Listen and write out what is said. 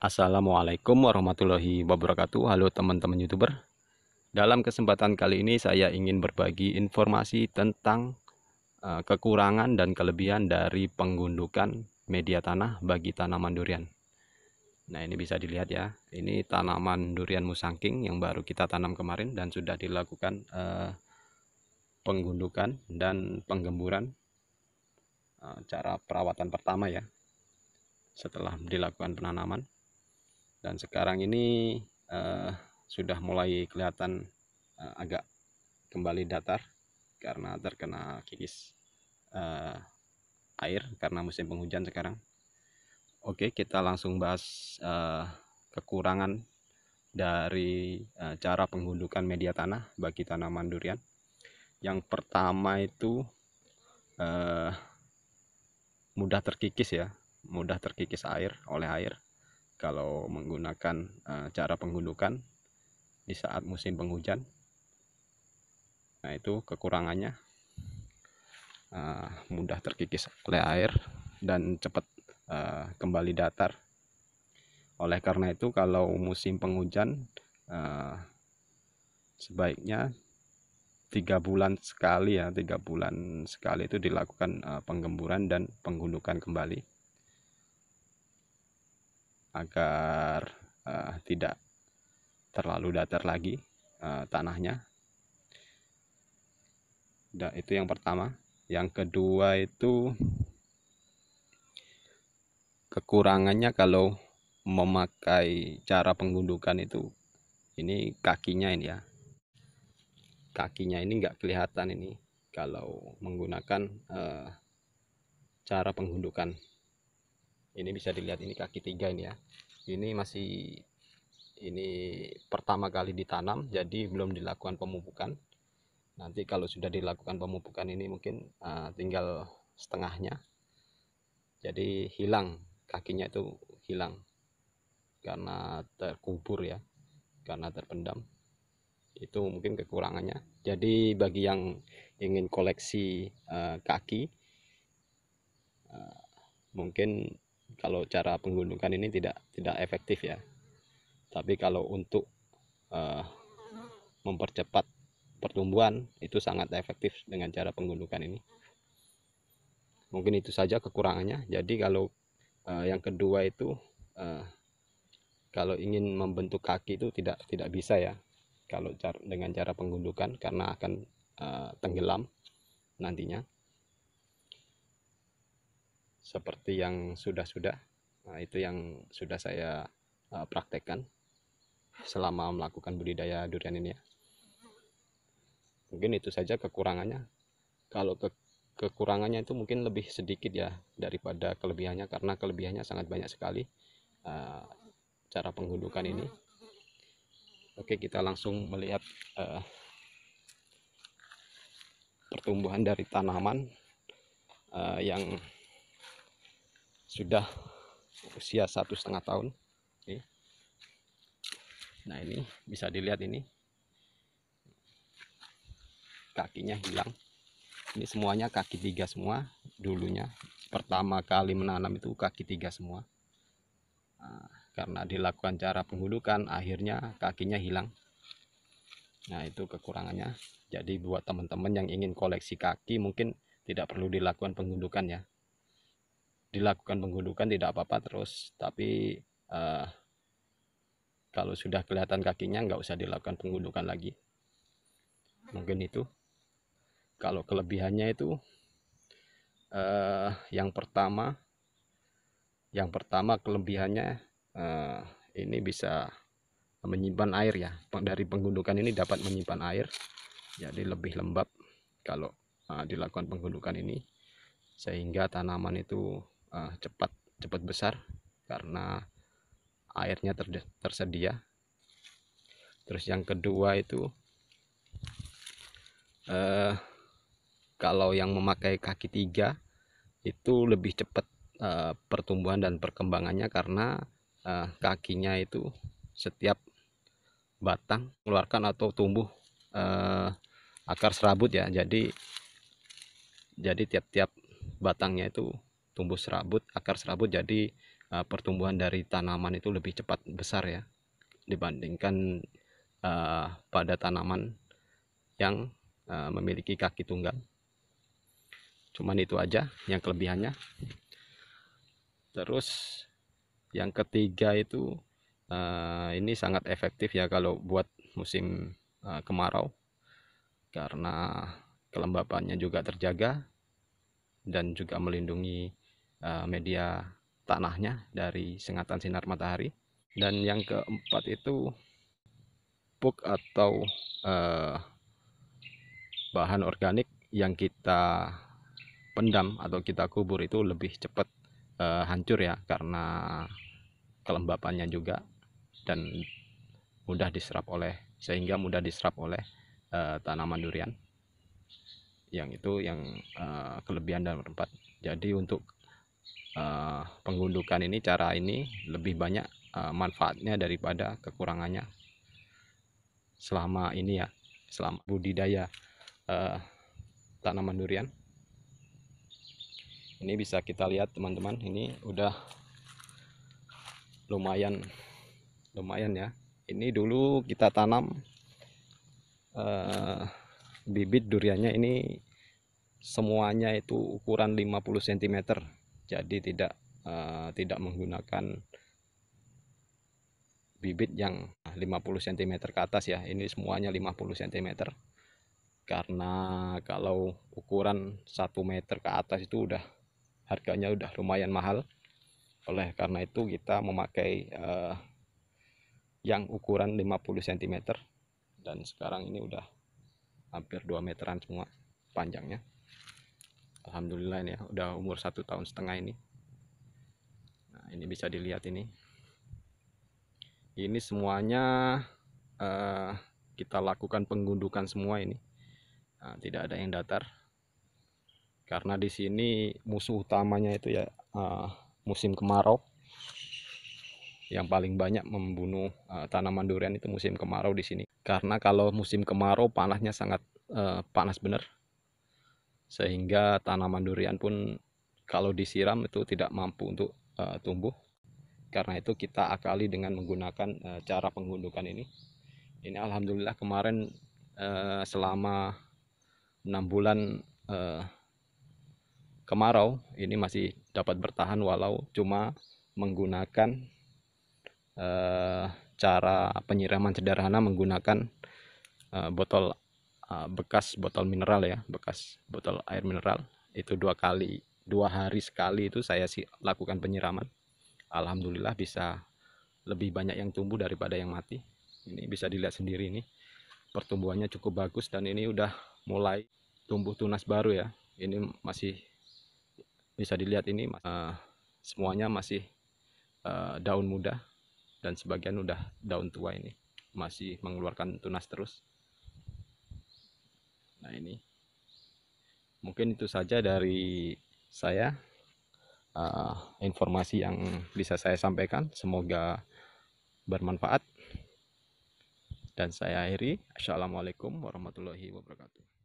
Assalamualaikum warahmatullahi wabarakatuh. Halo teman-teman YouTuber. Dalam kesempatan kali ini saya ingin berbagi informasi tentang kekurangan dan kelebihan dari penggundukan media tanah bagi tanaman durian. Nah, ini bisa dilihat ya. Ini tanaman durian musangking yang baru kita tanam kemarin dan sudah dilakukan penggundukan dan penggemburan, cara perawatan pertama ya setelah dilakukan penanaman. Dan sekarang ini sudah mulai kelihatan agak kembali datar karena terkena kikis air karena musim penghujan sekarang. Oke, kita langsung bahas kekurangan dari cara penggundukan media tanah bagi tanaman durian. Yang pertama itu mudah terkikis ya, mudah terkikis air oleh air kalau menggunakan cara penggundukan di saat musim penghujan. Nah, itu kekurangannya, mudah terkikis oleh air dan cepat kembali datar. Oleh karena itu kalau musim penghujan sebaiknya 3 bulan sekali ya, 3 bulan sekali itu dilakukan penggemburan dan penggundukan kembali agar tidak terlalu datar lagi tanahnya. Dan itu yang pertama. Yang kedua itu kekurangannya kalau memakai cara penggundukan itu, ini kakinya ini ya, kakinya ini nggak kelihatan ini kalau menggunakan cara penggundukan. Ini bisa dilihat, ini kaki 3 ini ya, ini masih, ini pertama kali ditanam jadi belum dilakukan pemupukan. Nanti kalau sudah dilakukan pemupukan ini mungkin tinggal setengahnya, jadi hilang, kakinya itu hilang karena terkubur ya, karena terpendam. Itu mungkin kekurangannya. Jadi bagi yang ingin koleksi kaki, mungkin kalau cara penggundukan ini tidak efektif ya. Tapi kalau untuk mempercepat pertumbuhan itu sangat efektif dengan cara penggundukan ini. Mungkin itu saja kekurangannya. Jadi kalau yang kedua itu, kalau ingin membentuk kaki itu tidak bisa ya kalau dengan cara penggundukan, karena akan tenggelam nantinya seperti yang sudah-sudah. Nah, itu yang sudah saya praktekkan selama melakukan budidaya durian ini ya. Mungkin itu saja kekurangannya. Kalau kekurangannya itu mungkin lebih sedikit ya daripada kelebihannya, karena kelebihannya sangat banyak sekali cara penggundukan ini. Oke, kita langsung melihat pertumbuhan dari tanaman yang sudah usia 1,5 tahun. Nah, ini bisa dilihat, ini kakinya hilang. Ini semuanya kaki 3 semua dulunya. Pertama kali menanam itu kaki 3 semua. Karena dilakukan cara penggundukan akhirnya kakinya hilang. Nah, itu kekurangannya. Jadi buat teman-teman yang ingin koleksi kaki mungkin tidak perlu dilakukan penggundukan ya. Dilakukan penggundukan tidak apa-apa terus, tapi kalau sudah kelihatan kakinya nggak usah dilakukan penggundukan lagi. Mungkin itu. Kalau kelebihannya itu yang pertama kelebihannya ini bisa menyimpan air ya. Dari penggundukan ini dapat menyimpan air, jadi lebih lembab kalau dilakukan penggundukan ini, sehingga tanaman itu cepat besar karena airnya tersedia. Terus yang kedua itu kalau yang memakai kaki 3 itu lebih cepat pertumbuhan dan perkembangannya, karena kakinya itu setiap batang mengeluarkan atau tumbuh akar serabut ya. Jadi tiap-tiap batangnya itu tumbuh serabut, akar serabut, jadi pertumbuhan dari tanaman itu lebih cepat besar ya dibandingkan pada tanaman yang memiliki kaki tunggal. Cuman itu aja yang kelebihannya. Terus yang ketiga itu ini sangat efektif ya kalau buat musim kemarau, karena kelembapannya juga terjaga dan juga melindungi media tanahnya dari sengatan sinar matahari. Dan yang keempat itu pupuk atau bahan organik yang kita pendam atau kita kubur itu lebih cepat hancur ya, karena kelembapannya juga dan sehingga mudah diserap oleh tanaman durian. Yang itu yang kelebihan dan berempat. Jadi untuk penggundukan ini, cara ini lebih banyak manfaatnya daripada kekurangannya selama ini ya, selama budidaya tanaman durian. Ini bisa kita lihat teman-teman, ini udah lumayan ya. Ini dulu kita tanam bibit duriannya ini semuanya itu ukuran 50 cm. Jadi tidak menggunakan bibit yang 50 cm ke atas ya. Ini semuanya 50 cm. Karena kalau ukuran 1 meter ke atas itu udah harganya udah lumayan mahal. Oleh karena itu kita memakai yang ukuran 50 cm, dan sekarang ini udah hampir 2 meteran semua panjangnya. Alhamdulillah ini ya, udah umur 1,5 tahun ini. Nah, ini bisa dilihat ini semuanya kita lakukan penggundukan semua ini. Nah, tidak ada yang datar karena di sini musuh utamanya itu ya musim kemarau. Yang paling banyak membunuh tanaman durian itu musim kemarau di sini. Karena kalau musim kemarau panasnya sangat panas benar, sehingga tanaman durian pun kalau disiram itu tidak mampu untuk tumbuh. Karena itu kita akali dengan menggunakan cara penggundukan ini. Ini alhamdulillah kemarin selama 6 bulan kemarau ini masih dapat bertahan walau cuma menggunakan cara penyiraman sederhana menggunakan botol bekas botol mineral ya, bekas botol air mineral. Itu 2 hari sekali itu saya lakukan penyiraman. Alhamdulillah bisa lebih banyak yang tumbuh daripada yang mati. Ini bisa dilihat sendiri, ini pertumbuhannya cukup bagus dan ini udah mulai tumbuh tunas baru ya. Ini masih bisa dilihat ini semuanya masih daun muda dan sebagian udah daun tua, ini masih mengeluarkan tunas terus. Nah, ini mungkin itu saja dari saya, informasi yang bisa saya sampaikan, semoga bermanfaat dan saya akhiri. Assalamualaikum warahmatullahi wabarakatuh.